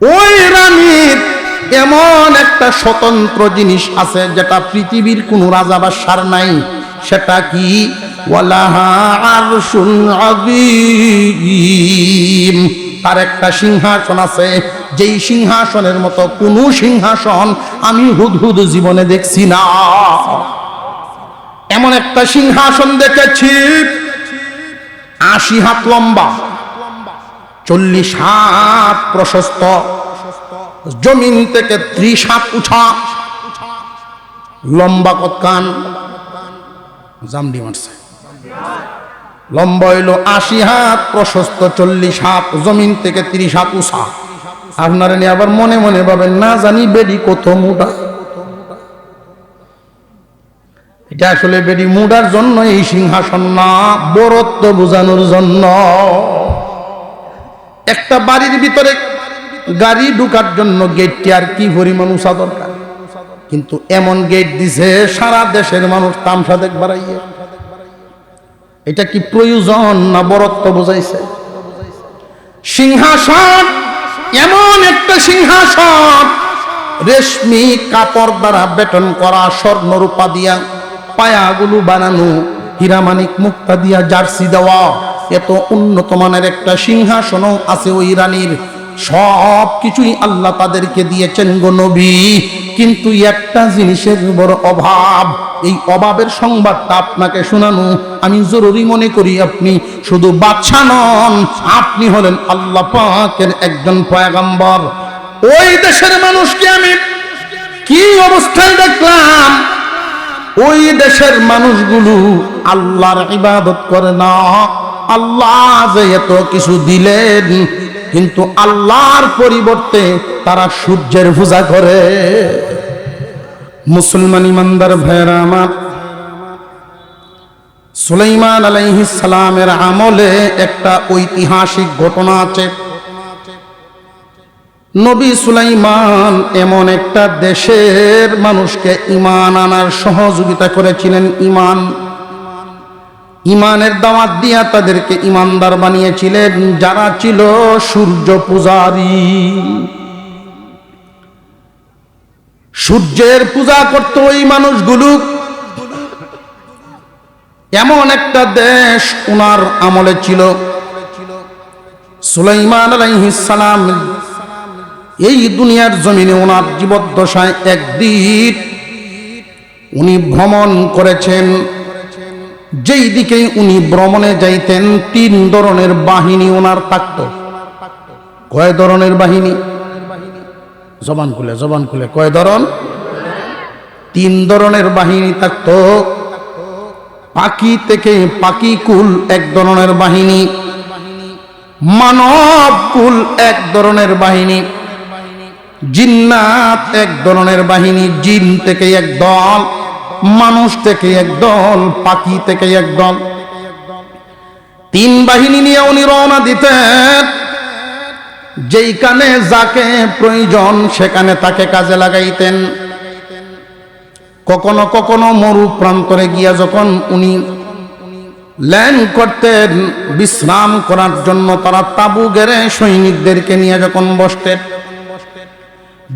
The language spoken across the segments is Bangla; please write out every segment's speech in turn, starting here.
ওই রানীর এমন একটা স্বতন্ত্র জিনিস আছে যেটা পৃথিবীর কোন রাজা বাদশার নাই। সেটা কি? ওয়ালাহা আরশুন আযীম। তার একটা সিংহাসন আছে, যেই সিংহাসনের মতো কোনো সিংহাসন আমি হুদহুদ জীবনে দেখছি না। এমন একটা সিংহাসন দেখেছি ৮০ হাত লম্বা, ৪০ হাত প্রশস্ত, জমিন থেকে ৩০ হাত উঁচা, লম্বা কতখান জামডি মারছে, লম্বা হইল ৮০ হাত, প্রশস্ত ৪০ হাত, জমিন থেকে ৩০ হাত উঁচা। আপনারা নিয়ে আবার মনে মনে ভাবেন না জানি বেডি কত মোটা। এটা আসলে বেডি মোটার জন্য এই সিংহাসন না, বরত্ব বোঝানোর জন্য। একটা বাড়ির ভিতরে গাড়ি ঢুকার জন্য গেটটি আর কি পরিমাণ উঁচা দরকার, কিন্তু এমন গেট দিছে সারা দেশের মানুষ তামসা দেখবার আইয়ে। এটা কি প্রয়োজন না বরত্ব বোঝাইছে? সিংহাসন এমন একটা সিংহাসন, রেশমি কাপড় দ্বারা বেটন করা, স্বর্ণ রূপা দিয়া পায়াগুলো বানানো, হীরামানিক মুক্তা দিয়া জার্সি দেওয়া, এত উন্নত মানের একটা সিংহাসনও আছে ওই রানীর। সব কিছুই আল্লাহ তাদেরকে দিয়েছেন গো নবী, কিন্তু একটা জিনিসের বড় অভাব। এই অভাবের সংবাদটা আপনাকে শোনানো আমি জরুরি মনে করি। আপনি শুধু বাদশা নন, আপনি হলেন আল্লাহ পাকের একজন পয়গম্বর। ওই দেশের মানুষকে আমি কি অবস্থায় দেখলাম, ওই দেশের মানুষগুলো আল্লাহর ইবাদত করে না। আল্লাহ যে এত কিছু দিলেন, কিন্তু আল্লাহর পরিবর্তে তারা সূর্যের পূজা করে। মুসলমান ইমানদার ভাইরা আমার, সুলাইমান আলাইহিস সালামের আমলে একটা ঐতিহাসিক ঘটনা আছে। নবী সুলাইমান এমন একটা দেশের মানুষকে ঈমান আনার সহযোগিতা করেছিলেন। ঈমানের দাওয়াত দিয়া তাদেরকে ঈমানদার বানিয়েছিলেন, যারা ছিল সূর্য পূজারী। সূর্যের পূজা করত ওই মানুষগুলো। এমন একটা দেশ ওনার আমলে ছিল। সুলাইমান আলাইহিস সালাম এই দুনিয়ার জমিনে ওনার জীবদ্দশায় একদিন উনি ভ্রমণ করেছেন। যেই দিকে উনি ভ্রমণে যাইতেন, ৩ ধরনের বাহিনী ওনার থাকত। কয় ধরনের বাহিনী? জবান খুলে কয় ধরন? ৩ ধরনের বাহিনী থাকত। পাখি থেকে পাখি কুল এক ধরনের বাহিনী, মানব কুল এক ধরনের বাহিনী, জিন্নাত এক ধরনের বাহিনী, জিন থেকে এক দল, মানুষ থেকে এক দল, পাখি থেকে এক দল। ৩ বাহিনী নিয়ে উনি রওনা দিতেন। যেইখানে যাকে প্রয়োজন সেখানে তাকে কাজে লাগাইতেন। কখনো কখনো মরু প্রান্তরে গিয়া যখন উনি ল্যান্ড করতেন, বিশ্রাম করার জন্য তারা তাবু গেড়ে সৈনিকদেরকে নিয়ে যখন বসতেন,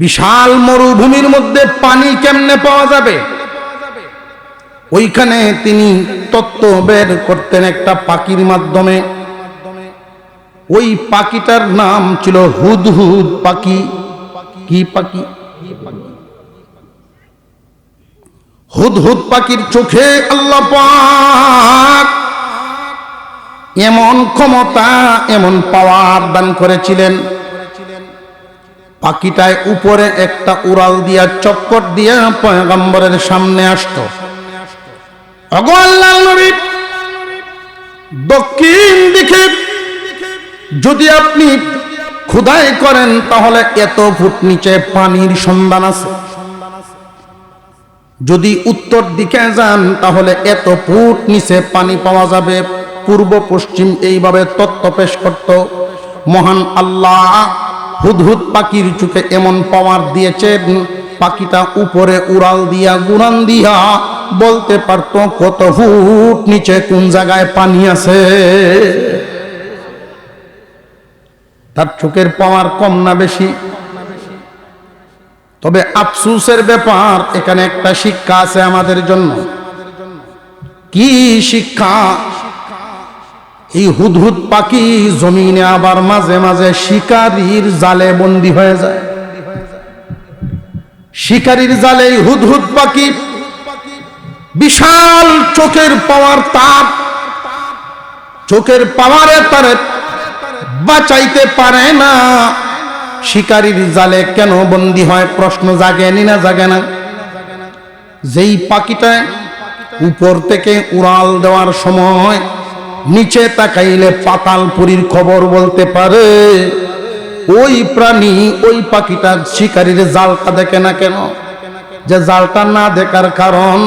বিশাল মরুভূমির মধ্যে পানি কেমনে পাওয়া যাবে, ওইখানে তিনি তত্ত্ব বের করতেন একটা পাখির মাধ্যমে। ওই পাখিটার নাম ছিল হুদহুদ পাখি। কি পাখি? হুদহুদ পাখির চোখে আল্লাহ পাক এমন ক্ষমতা, এমন পাওয়ার দান করেছিলেন। পাখিটায় উপরে একটা উড়াল দিয়া চক্কর দিয়া পয়গম্বরের সামনে আসতো। ওগো আল্লাহর নবী, দক্ষিণ দিকে যদি আপনি খোদাই করেন তাহলে এত ফুট নিচে পানির সন্ধান আছে। যদি উত্তর দিকে যান তাহলে এত ফুট নিচে পানি পাওয়া যাবে। পূর্ব পশ্চিম এইভাবে তত্ত্ব পেশ করত। মহান আল্লাহ হুদহুদ পাখির চোখে এমন পাওয়ার দিয়েছেন, পাখিটা উপরে উড়াল দিয়া গুরান দিয়া বলতে পারতো কত ফুট নিচে কোন জায়গায় পানি আছে। তার চোখের পাওয়ার কম না বেশি? তবে আফসোসের ব্যাপার, এখানে একটা শিক্ষা আছে আমাদের জন্য। কি শিক্ষা? এই হুদহুদ পাখি জমিনে আবার মাঝে মাঝে শিকারীর জালে বন্দী হয়ে যায়। শিকারীর জালে হুদহুদ পাখি বিশাল চোখের পাওয়ার, তার চোখের পাওয়ারে তারে বাঁচাইতে পারে না। শিকারীর জালে কেন বন্দী হয়? প্রশ্ন জাগেনি না জাগে না? যেই পাখিটা উপর থেকে উড়াল দেওয়ার সময় নিচে তাকাইলে পাতালপুরীর খবর বলতে পারে, ওই প্রাণী, ওই পাখিটা শিকারীর জালটা দেখে না কেন? যে জালটা না দেখার কারণ,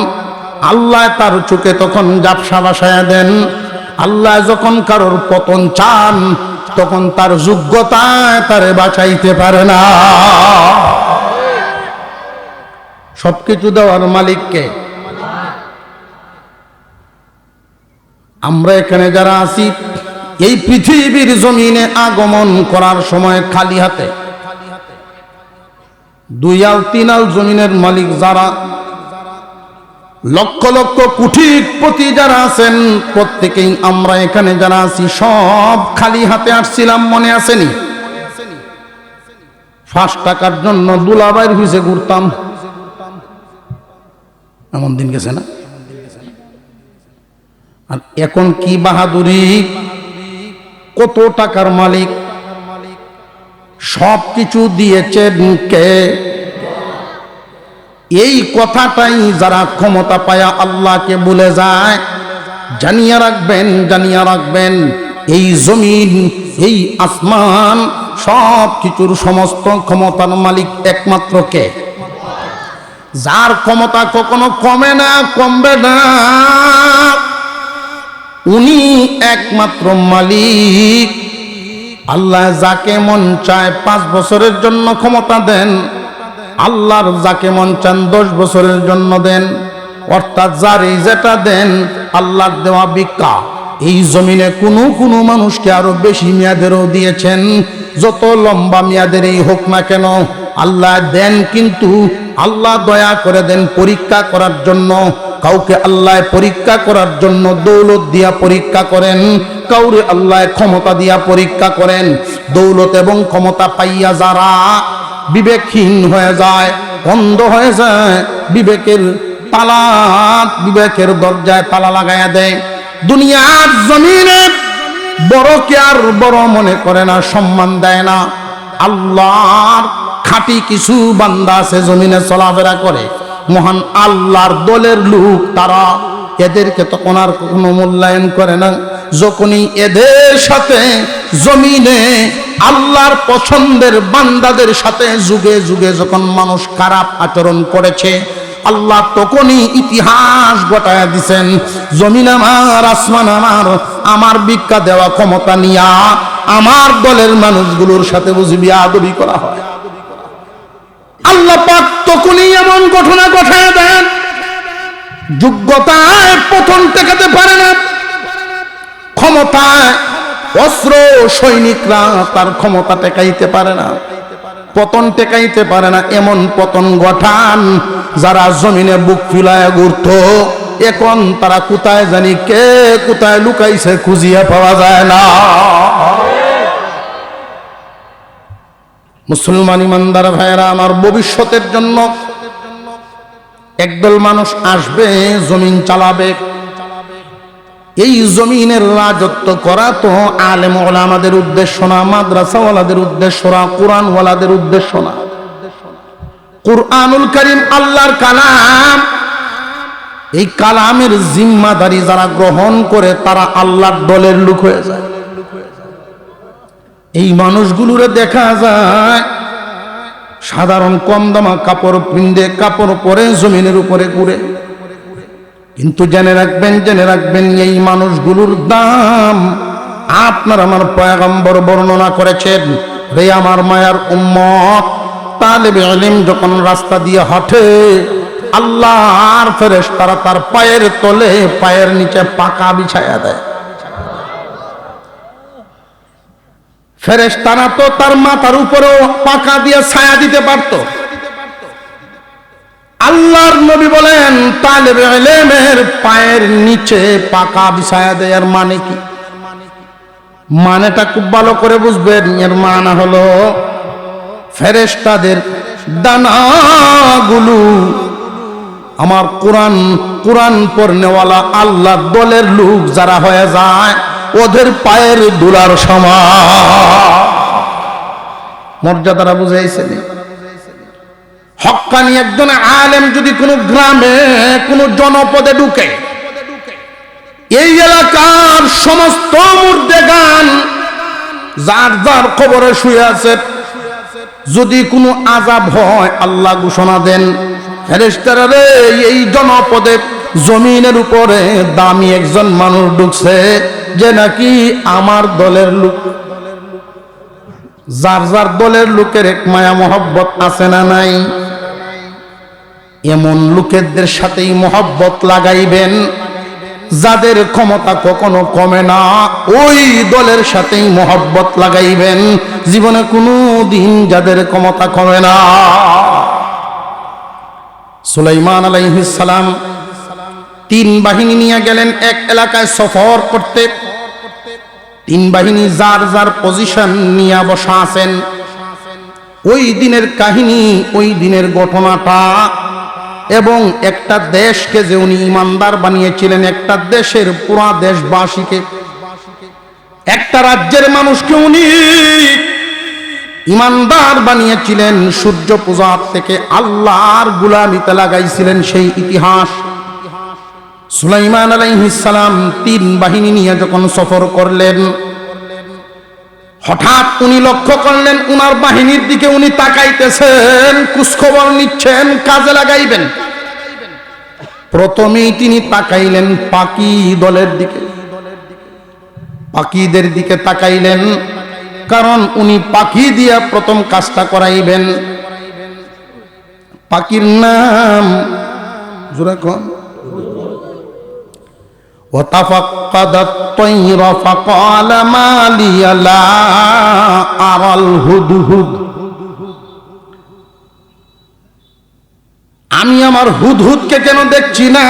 আল্লাহ তার চোখে তখন ঝাপসা বাসায়া দেন। আল্লাহ যখন কারোর পতন চান, তখন তার যোগ্যতায় তারে বাঁচাইতে পারে না। সবকিছু দেওয়ার মালিককে। আমরা এখানে যারা আছি, এই পৃথিবীর জমিনে আগমন করার সময় খালি হাতে, 2 আল 3 আল জমিনের মালিক যারা, লক্ষ লক্ষ কোটিপতি যারা আছেন, প্রত্যেকেই আমরা এখানে যারা আছি সব খালি হাতে আসছিলাম, মনে আসেনি? 5 টাকার জন্য দুলাভাইয়ের পিছে ঘুরতাম, এমন দিন গেছে না? আর এখন কি বাহাদুরি! কত টাকার মালিক, সব কিছু দিয়েছেন কে? এই কথাটাই যারা ক্ষমতা পায়া আল্লাহকে ভুলে যায়, জানিয়া রাখবেন, জানিয়া রাখবেন, এই জমিন, এই আসমান, সব কিছুর সমস্ত ক্ষমতার মালিক একমাত্র কে? যার ক্ষমতা কখনো কমে না, কমবে না, উনি একমাত্র মালিক। আল্লাহ যাকে মন চায় 5 বছরের জন্য ক্ষমতা দেন, আল্লাহর যাকে মন চান 10 বছরের জন্য দেন। অর্থাৎ যারে যেটা দেন, আল্লাহর দেওয়া ভিক্ষা। এই জমিনে কোনো মানুষকে আরো বেশি মেয়াদেরও দিয়েছেন। যত লম্বা মেয়াদেরই হোক না কেন, আল্লাহ দেন, কিন্তু আল্লাহ দয়া করে দেন পরীক্ষা করার জন্য। কাউকে আল্লাহ পরীক্ষা করার জন্য দৌলত দিয়া পরীক্ষা করেন, কাউরে আল্লাহ ক্ষমতা দিয়া পরীক্ষা করেন। দৌলত এবং ক্ষমতা পাইয়া যারা বিবেকহীন হয়ে যায়, অন্ধ হয়ে যায়, বিবেকের দরজায় তালা লাগাইয়া দেয়। দুনিয়ার জমিনে বড়কে আর বড় মনে করে না, সম্মান দেয় না। আল্লাহর খাঁটি কিছু বান্দা আছে জমিনে চলাফেরা করে, মহান আল্লাহর দলের লোক তারা, এদেরকে তখন আর কোনো মূল্যায়ন করে না। যখনই এদের সাথে জমিনে আল্লাহর পছন্দের বান্দাদের সাথে যুগে যুগে যখন মানুষ খারাপ আচরণ করেছে, আল্লাহ তখনই ইতিহাস ঘটায় দিছেন, জমিন আমার, আসমান আমার, আমার ভিক্ষা দেওয়া ক্ষমতা নিয়া আমার দলের মানুষগুলোর সাথে বুঝি বিয়াদবি করা হয়। আল্লাহ পাক তখনই এমন ঘটনা ঘটায় দেন, যোগ্যতায় পতন টেকাতে পারে না, ক্ষমতায় অস্ত্র সৈনিকরা তার ক্ষমতা টেকাইতে পারে না, পতন টেকাইতে পারে না। এমন পতন ঘটান যারা জমিনে বুক ফিলায় ঘুরত, এখন তারা কোথায় জানি কে কোথায় লুকাইছে, খুঁজিয়া পাওয়া যায় না। মুসলমান ইমানদার ভাইয়েরা আমার, ভবিষ্যতের জন্য একদল মানুষ আসবে, জমিন চালাবে। এই জমিনের রাজত্ব করা তো আলেম ওলামাদের উদ্দেশ্য না, মাদ্রাসাওয়ালাদের উদ্দেশ্য না, কোরআনওয়ালাদের উদ্দেশ্য না। কুরআনুল কারীম আল্লাহর কালাম, এই কালামের জিম্মাদারি যারা গ্রহণ করে তারা আল্লাহর দলের লোক হয়ে যায়। এই মানুষগুলোরে দেখা যায় সাধারণ কম দামা কাপড় পিন্দে, কাপড় পরে জমিনের উপরে ঘুরে। কিন্তু জেনে রাখবেন এই মানুষগুলোর দাম আপনার আমার পয়গম্বর বর্ণনা করেছেন। রে আমার মায়ার উম্মত, তালেবে ইলম যখন রাস্তা দিয়ে হাঁটে, আল্লাহর ফেরেশতারা তার পায়ের তলে, পায়ের নিচে পাকা বিছায়া দেয়। ফেরেশতারা তো তার মাথার উপরেও পাকা দিয়ে ছায়া দিতে পারত। আল্লাহর নবী বলেন তালেবে ইলমের পায়ের নিচে পাকা বিছায়া দেয়ার মানে কি? মানেটা খুব ভালো করে বুঝবেন। এর মানে হলো ফেরেশতাদের ডানাগুলো আমার কোরআন পড়নেওয়ালা আল্লাহর দলের লোক যারা হয়ে যায় ওদের পায়ের ধুলার সমান। মর্যাদাটা বুঝাইছেন? হক্কানি একজন আলেম যদি কোনো গ্রামে কোনো জনপদে ঢুকে, এই এলাকার সমস্ত মুর্দেগান যার যার কবরে শুয়ে আছে, যদি কোনো আযাব হয় আল্লাহ ঘোষণা দেন, ফেরেশতারা রে এই জনপদে জমিনের উপরে দামি একজন মানুষ ঢুকছে যে নাকি আমার দলের লোক। যার যার দলের লোকের এক মায়া মহব্বত আছে না নাই? এমন লোকেদের সাথেই মহব্বত লাগাইবেন যাদের ক্ষমতা কখনো কমে না, ওই দলের সাথেই মহব্বত লাগাইবেন জীবনে কোনো দিন যাদের ক্ষমতা কমে না। সুলাইমান আলাইহিস সালাম 3 বাহিনী নিয়ে গেলেন এক এলাকায় সফর করতে। 3 বাহিনী যার যার পজিশন নিয়ে বসা আছেন। ওই দিনের কাহিনী, ওই দিনের ঘটনাটা, এবং একটা দেশকে যে উনি ইমানদার বানিয়েছিলেন, একটা দেশের পুরা দেশবাসীকে, একটা রাজ্যের মানুষকে উনি ইমানদার বানিয়েছিলেন, সূর্য পূজা থেকে আল্লাহর গোলামিতে লাগাইছিলেন, সেই ইতিহাস। সুলাইমান আলাইহিস সালাম 3 বাহিনী নিয়ে যখন সফর করলেন, হঠাৎ উনি লক্ষ্য করলেন উনার বাহিনীর দিকে উনি তাকাইতেছেন, খোঁজখবর নিচ্ছেন, কাজে লাগাইবেন। প্রথমেই তিনি তাকাইলেন পাখি দলের দিকে, পাখিদের দিকে তাকাইলেন, কারণ উনি পাখি দিয়া প্রথম কাজটা করাইবেন। পাখির নাম জোরে কোন? وتفقد الطير فقال ما لي لا أرى الهدهد। আমি আমার হুদহুদকে কেন দেখছি না?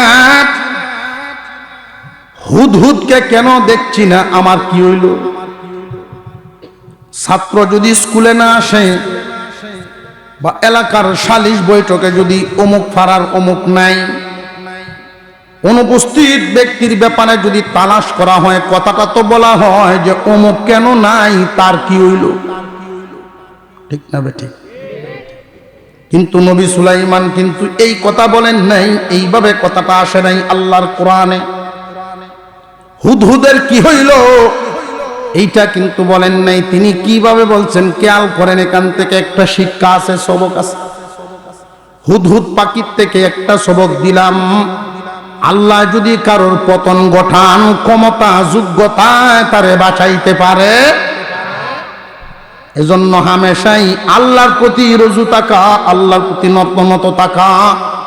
হুদহুদকে কেন দেখছি না? আমার কি হইল? ছাত্র যদি স্কুলে না আসে বা এলাকার সালিশ বৈঠকে যদি অমুক ফারার অমুক নাই, অনুপস্থিত ব্যক্তির ব্যাপারে যদি তালাশ করা হয়, কথাটা তো বলা হয় যে অমুক কেন নাই, তার কি হইল? ঠিক না বেঠিক? কিন্তু নবী সুলাইমান কিন্তু এই কথা বলেন নাই, এইভাবে কথাটা আসে নাই আল্লাহর কোরআনে। হুদহুদের কি হইল এইটা কিন্তু বলেন নাই। তিনি কিভাবে বলছেন খেয়াল করেন, এখান থেকে একটা শিক্ষা আছে, সবক আছে। হুদহুদ পাখির থেকে একটা সবক দিলাম, আল্লাহ যদি কারোর পতন ঘটান, ক্ষমতা যোগ্যতায় তারে বাঁচাইতে পারে। এজন্য হামেশাই আল্লাহর প্রতি রুজু তাকা, আল্লাহর প্রতি নত তাকা।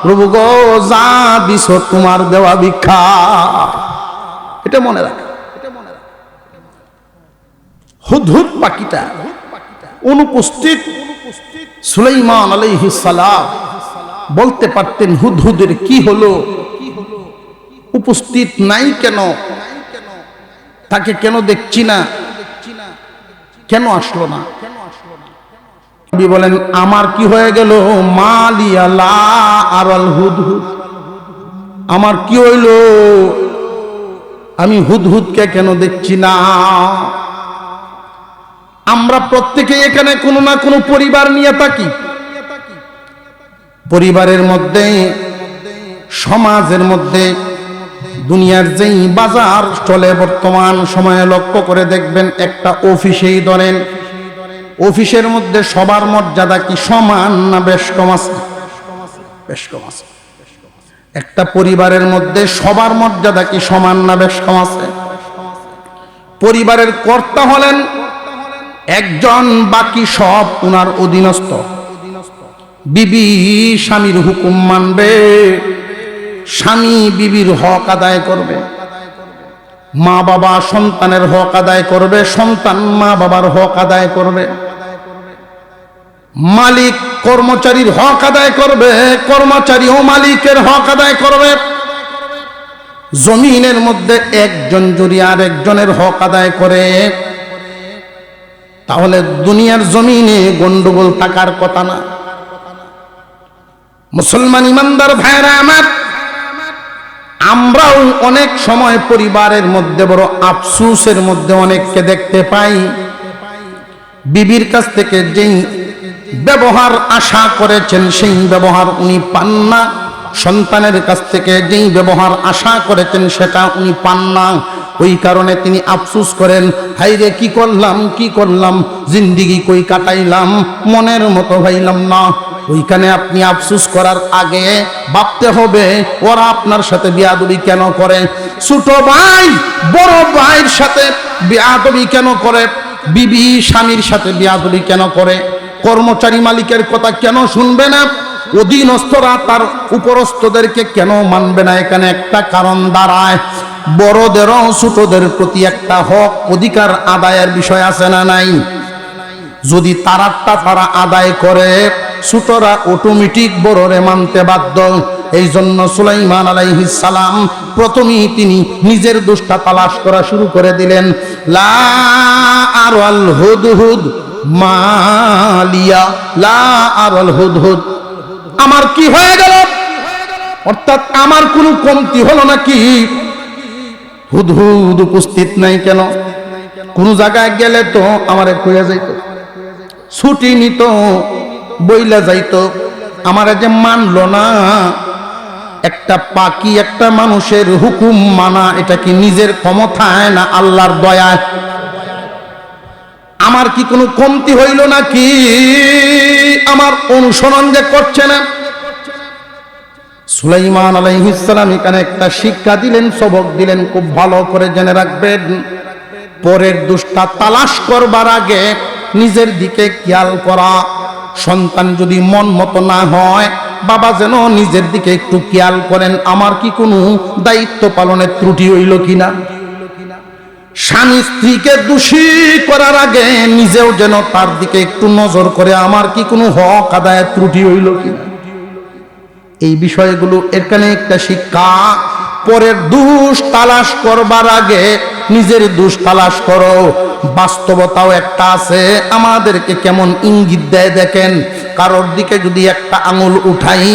প্রভু গো, যা দিছ তোমার দেওয়া ভিক্ষা, এটা মনে রাখ। হুদহুদ পাখিটা অনুপস্থিত। সুলাইমান আলাইহিস সালাম বলতে পারতেন হুদহুদের কি হলো, উপস্থিত নাই কেন, তাকে কেন দেখছি না, কেন আসলো না? নবী বলেন আমার কি হয়ে গেল? মালিয়া লা আরাল হুদহুদ, আমার কি হইল? আমি হুদহুদকে কেন দেখছি না? আমরা প্রত্যেকে এখানে কোনো না কোনো পরিবার নিয়ে থাকি। পরিবারের মধ্যে, সমাজের মধ্যে, দুনিয়ার যেই বাজার চলে বর্তমান সময়ে লক্ষ্য করে দেখবেন, একটা অফিসেই ধরেন, অফিসের মধ্যে সবার মর্যাদা কি সমান না বেশ কম আছে? বেশ কম আছে। একটা পরিবারের মধ্যে সবার মর্যাদা কি সমান না বেশ কম আছে? পরিবারের কর্তা হলেন একজন, বাকি সব উনার অধীনস্থ। বিবি স্বামীর হুকুম মানবে, স্বামী বিবির হক আদায় করবে। মা বাবা সন্তানের হক আদায় করবে, সন্তান মা বাবার হক আদায় করবে, মালিক কর্মচারীর হক আদায় করবে, কর্মচারী ও মালিকের হক আদায় করবে। জমিনের মধ্যে একজন যদি আর একজনের হক আদায় করে তাহলে দুনিয়ার জমিনে গন্ডগোল থাকার কথা না। মুসলমান ইমানদার ভাইরা আমার, আমরাও অনেক সময় পরিবারের মধ্যে বড় আফসোসের মধ্যে অনেককে দেখতে পাই, বিবির কাছ থেকে যেই ব্যবহার আশা করেছেন সেই ব্যবহার উনি পান না, সন্তানের কাছ থেকে যেই ব্যবহার আশা করেছেন সেটা উনি পান না। ওই কারণে তিনি আফসোস করেন, হাইরে কি করলাম, জিন্দিগি কই কাটাইলাম, মনের মতো হইলাম না। ওইখানে আপনি আফসোস করার আগে ভাবতে হবে ওরা আপনার সাথে বেয়াদবি কেন করে, ছোট ভাই বড় ভাইয়ের সাথে বেয়াদবি কেন করে, বিবি স্বামীর সাথে বেয়াদবি কেন করে, কর্মচারী মালিকের কথা কেন শুনবে না, অধীনস্থরা তার উপরস্থদেরকে কেন মানবে না। এখানে একটা কারণ দাঁড়ায়, বড়দেরও ছোটদের প্রতি একটা হক অধিকার আদায়ের বিষয় আছে না নাই? যদি তারাটা তারা আদায় করে ছোটরা অটোমেটিক বড়রে মানতে বাধ্য। এই জন্য সুলাইমান আলাইহিস সালাম প্রথমেই তিনি নিজের দোষটা তালাশ করা শুরু করে দিলেন। লা আরাল হুদহুদ মালিয়া, লা আরাল হুদহুদ, আমার কি হয়ে গেল, অর্থাৎ আমার কোনো কমতি হলো নাকি? হুদহুদ উপস্থিত নাই কেন? কোন জায়গায় গেলে তো আমারে কইয়া যাইতো, ছুটি নিত, বইলা যাইতো, আমারে যে মানলো না। একটা পাখি একটা মানুষের হুকুম মানা এটা কি নিজের ক্ষমতায় না আল্লাহর দয়ায়? আমার কি কোনো কমতি হইল নাকি আমার অনুসরণ যে করছে না? সুলাইমান আলাইহিস সালাম এখানে একটা শিক্ষা দিলেন, সবক দিলেন, খুব ভালো করে জেনে রাখবেন। পরের দোষটা তালাশ করবার আগে নিজের দিকে খেয়াল করা। সন্তান যদি মন মতো না হয়, বাবা যেন নিজের দিকে একটু খেয়াল করেন, আমার কি কোনো দায়িত্ব পালনের ত্রুটি হইল কিনা। স্বামী স্ত্রীকে দোষী করার আগে নিজেও যেন তার দিকে একটু নজর করে, আমার কি কোনো হক আদায়ের ত্রুটি হইল কিনা। এই বিষয়গুলো এখানে একটা শিক্ষা। পরের দোষ তালাশ করবার আগে নিজের দোষ তালাশ করো। বাস্তবতাও একটা আছে, আমাদেরকে কেমন ইঙ্গিত দেয় দেখেন। কারোর দিকে যদি একটা আঙুল উঠাই,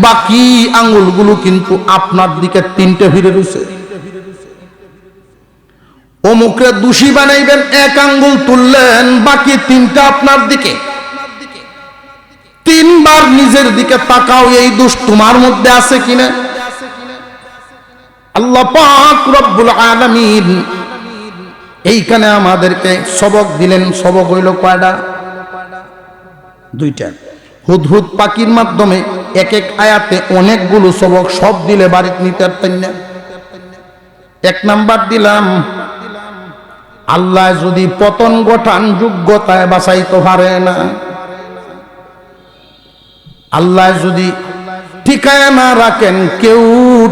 বাকি আঙুলগুলো কিন্তু আপনার দিকে তিনটে ফিরে রয়েছে। অমুকরে দোষী বানাইবেন, এক আঙ্গুল তুললেন, বাকি তিনটা আপনার দিকে। তিনবার নিজের দিকে তাকাও, এই দোষ তোমার মধ্যে আছে কিনা। আল্লাহ পাক রব্বুল আলামিন এইখানে আমাদেরকে সবক দিলেন। সবক হইল কয়টা? দুইটা। হুদহুদ পাখির মাধ্যমে এক এক আয়াতে অনেকগুলো সবক, সব দিলে বাড়িতে নিতে পারতেন না। এক নাম্বার দিলাম, আল্লাহ যদি পতন ঘটান যোগ্যতায় বাঁচাইতে পারে না। আল্লাহ যদি টিকায়া না রাখেন, কেউ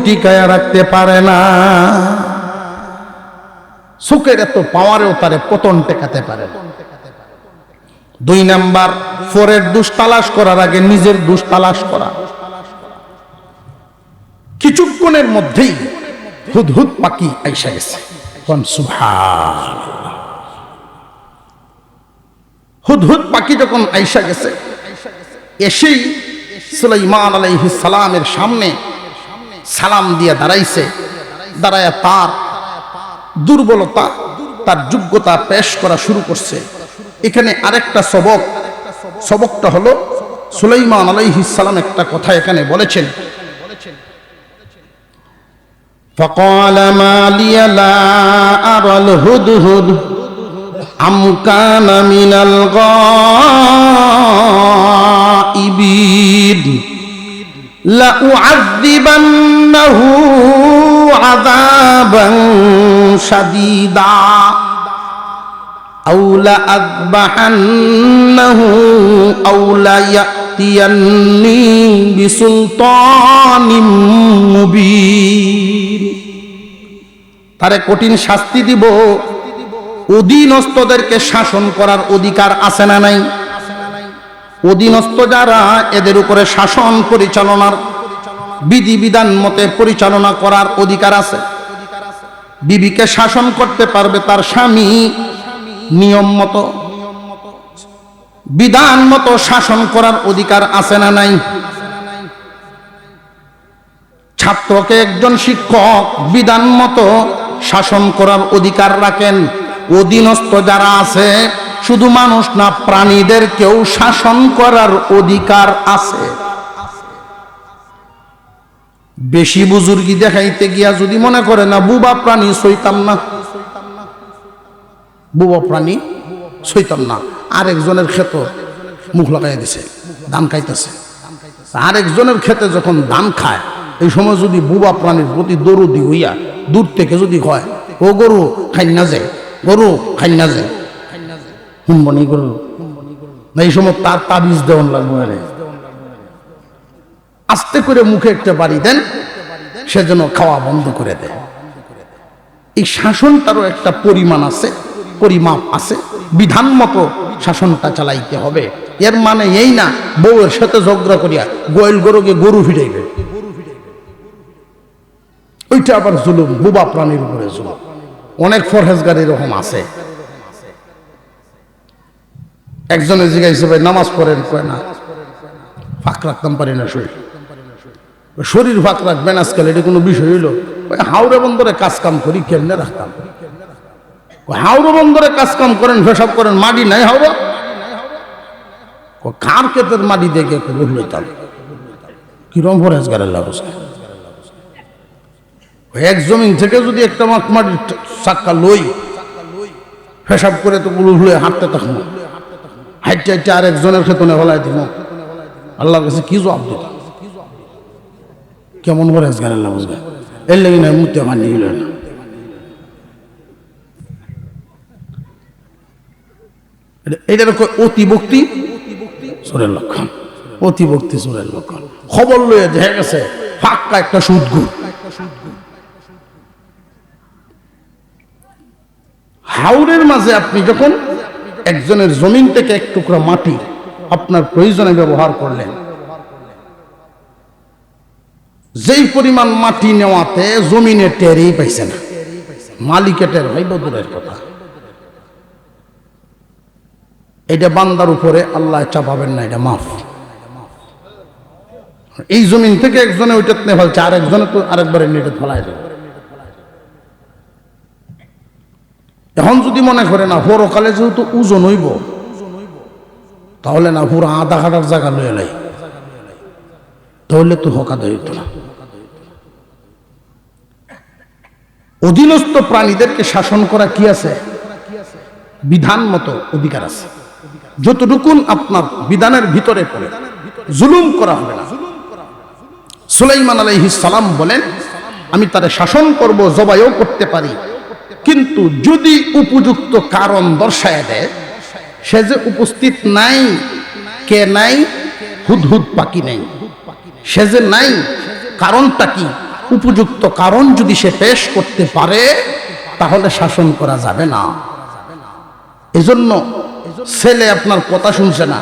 টিকায়া রাখতে পারে না। সুখের এত পাওয়ারেও তারে পতন টেকাতে পারে না। দুই নাম্বার, পরের দোষ তালাশ করার আগে নিজের দোষ তালাশ করা। কিছুক্ষণের মধ্যেই হুদহুদ পাখি আইসা গেছে। সুবহানাল্লাহ। হুদহুদ পাখি যখন আইসা গেছে, এসেই সুলাইমান আলাইহিস সালামের সামনে সালাম দিয়ে দাঁড়াইছে। দাঁড়ায়া তার দুর্বলতা, তার যোগ্যতা পেশ করা শুরু করছে। এখানে আরেকটা সবক, সবকটা হলো সুলাইমান আলাইহিস সালাম একটা কথা এখানে বলেছেন, فقال ما لي لا أرى الهدهد أم كان من الغائبين لأعذبنه عذابا شديدا أو لأذبحنه أو ليأتيني بسلطان مبين। তারে কঠিন শাস্তি দিব। অধীনস্থদেরকে শাসন করার অধিকার আছে না নাই? অধীনস্থ যারা, এদের উপরে শাসন পরিচালনার বিধিবিধান মতে পরিচালনা করার অধিকার আছে। বিবিকে শাসন করতে পারবে তার স্বামী, নিয়ম মতো বিধান মতো শাসন করার অধিকার আছে না নাই? ছাত্রকে একজন শিক্ষক বিধান মতো শাসন করার অধিকার রাখেন। অধীনস্থ যারা আছে, শুধু মানুষ না প্রাণীদেরকেও শাসন করার অধিকার আছে। বেশি বুজুর্গি দেখাইতে গিয়া যদি মনে করে না বুবা প্রাণী সইতাম না, বুবা প্রাণী সইতাম না, আরেকজনের ক্ষেত মুখ লাগাই দিছে, ধান খাইতেছে। আরেকজনের ক্ষেতে যখন ধান খায়, এই সময় যদি বুবা প্রাণীর প্রতি দরদি হইয়া দূর থেকে যদি কয়, ও গরু খাইনা যায়, গরু খাইনা যায়, শুনবনি গরু না, এই সময় তার তাবিজ দেওয়ান লাগবে। আস্তে করে মুখে একটা বাড়ি দেন, সে যেন খাওয়া বন্ধ করে দেয়। এই শাসনটারও একটা পরিমাণ আছে, পরিমাপ আছে, বিধান মতো শাসনটা চালাইতে হবে। এর মানে এই না বউয়ের সাথে ঝগড়া করিয়া গোয়েল গরুকে গরু ফিরাইবে, ওইটা আবার জুলুম, বুবা প্রাণীর উপরে জুলুম। অনেক ফরহেজগার এরকম আছে। একজনের জিজ্ঞাসা, ভাই নামাজ পড়েন? কয় না, ফাঁক রাখতাম পারি না শরীর। শরীর ফাঁক রাখবেন আজকাল, এটা কোনো বিষয় হইলো? হাওড়ে বন্দরে কাজ কাম করি, কেমনে রাখতাম? হাওড়ে বন্দরে কাজ কাম করেন, পেশাব করেন, মাটি নাই হাওড়া, কার ক্ষেতের মাটি দেখে লইতাম। কিরম ফরহেজগারের লাভ? এক জমিন থেকে যদি একটা মাটির চাক্কা লই, পেশাব করে তো গুলো হয়ে হাঁটতে থাকবো, হাইটে হাইটে আর একজনের ক্ষেতনে হলাই দিব, আল্লাহর কাছে কি জবাব দিত? কেমন করে আজগারের লাভ? এর লেগে না মুতে পানি গেল না। এটার অতিভক্তি চোরের লক্ষণ, অতিভক্তি চোরের লক্ষণ। খবর লইয়া দেখা গেছে ফাঁকা একটা সুদগুর। হাওরের মাঝে আপনি যখন একজনের জমিন থেকে এক টুকরা মাটি আপনার প্রয়োজনে ব্যবহার করলেন, যেই পরিমাণ মাটি নেওয়াতে জমিনে টেরই পাইছে না, মালিকে টের ভাইব দূরের কথা। এটা বান্দার উপরে আল্লাহ চাপাবেন না, এটা মাফ। এই জমিন থেকে একজনে ওইটা নিয়ে ফেলছে, আর একজনে তো আরেকবারে নেটে ফেলায় দেবে। এখন যদি মনে করে না পরকালে যেহেতু ওজন হইব, তাহলে না পুরো আধা কাটার জায়গা লয়ে লাই, তাহলে তো হকাদা হইত না। অধীনস্থ প্রাণীদেরকে শাসন করা কি আছে? বিধান মতো অধিকার আছে। যতটুকুন আপনার বিধানের ভিতরে পড়ে জুলুম করা হবে না। সুলাইমান আলাইহিস সালাম বলেন, আমি তারে শাসন করব, জবাইও করতে পারি, কিন্তু যদি উপযুক্ত কারণ দর্শায় দেয়, সে যে উপস্থিত নাই, কে নাই? হুদহুদ পাখি নেই, সে যে নাই, কারণটা কি? উপযুক্ত কারণ যদি সে পেশ করতে পারে, তাহলে শাসন করা যাবে না। এজন্য ছেলে আপনার কথা শুনছে না,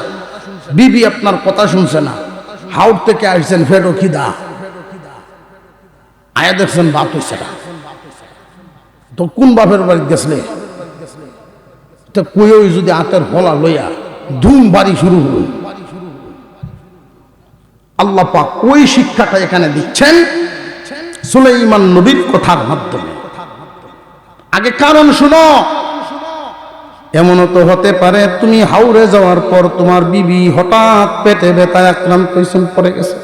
বিবি আপনার কথা শুনছে না, হাওড় থেকে আসছেন ফেরো খিদা, আয়া দেখছেন বাপ হইছে না, তো কোন বাপের বাড়ি গেছলে কই যদি হাতের ফলা লইয়া ধুম বাড়ি শুরু হল। আল্লাহ পাক ওই শিক্ষাটা এখানে দিচ্ছেন সুলাইমান নবীর কথার মাধ্যমে। আগে কারণ শুনো। এমনও তো হতে পারে তুমি হাওড়ে যাওয়ার পর তোমার বিবি হঠাৎ পেটে ব্যথায় আক্রান্ত হয়েছেন, পড়ে গেছে,